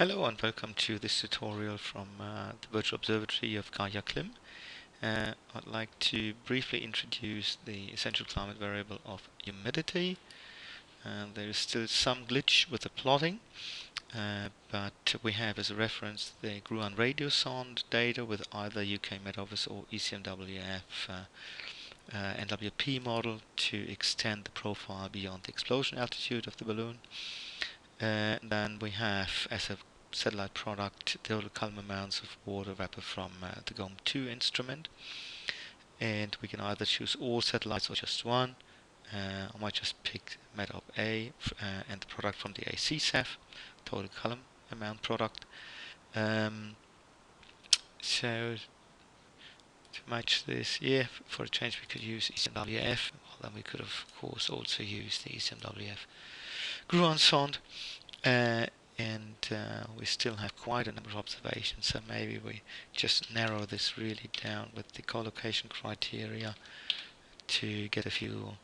Hello and welcome to this tutorial from the Virtual Observatory of gaia-clim. I'd like to briefly introduce the essential climate variable of humidity. There is still some glitch with the plotting, but we have as a reference the GRUAN radiosonde data with either UK Met Office or ECMWF NWP model to extend the profile beyond the explosion altitude of the balloon. Then we have, as a satellite product, total column amounts of water vapor from the GOM2 instrument, and we can either choose all satellites or just one. I might just pick METOP A and the product from the AC-SAF, total column amount product. So to match this, for a change we could use ECMWF. Well, then we could of course also use the ECMWF GRUAN sonde. And we still have quite a number of observations, so maybe we just narrow this really down with the collocation criteria to get a few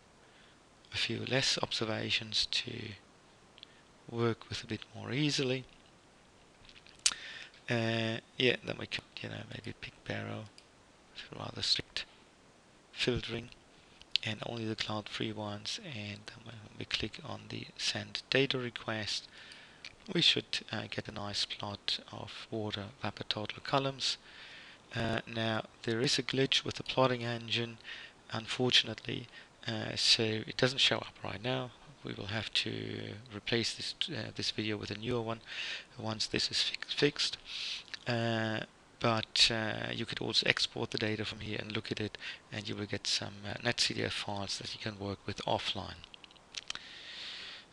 less observations to work with a bit more easily. Then we could maybe pick Barrow, rather strict filtering, and only the cloud-free ones, and then when we click on the send data request, we should get a nice plot of water vapor total columns. Now there is a glitch with the plotting engine, unfortunately, so it doesn't show up right now. We will have to replace this video with a newer one once this is fixed. But you could also export the data from here and look at it, and you will get some netcdf files that you can work with offline.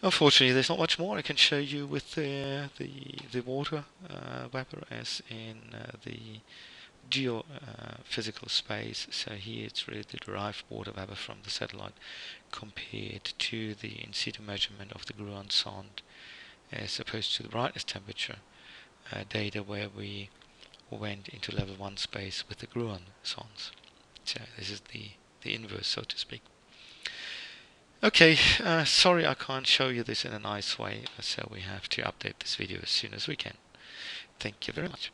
Unfortunately, there's not much more I can show you with the water vapor as in the geophysical space. So here it's really the derived water vapor from the satellite compared to the in situ measurement of the GRUAN sonde, as opposed to the brightness temperature data where we went into level 1 space with the GRUAN sondes. So this is the inverse, so to speak. Okay, sorry I can't show you this in a nice way, so we have to update this video as soon as we can. Thank you very much.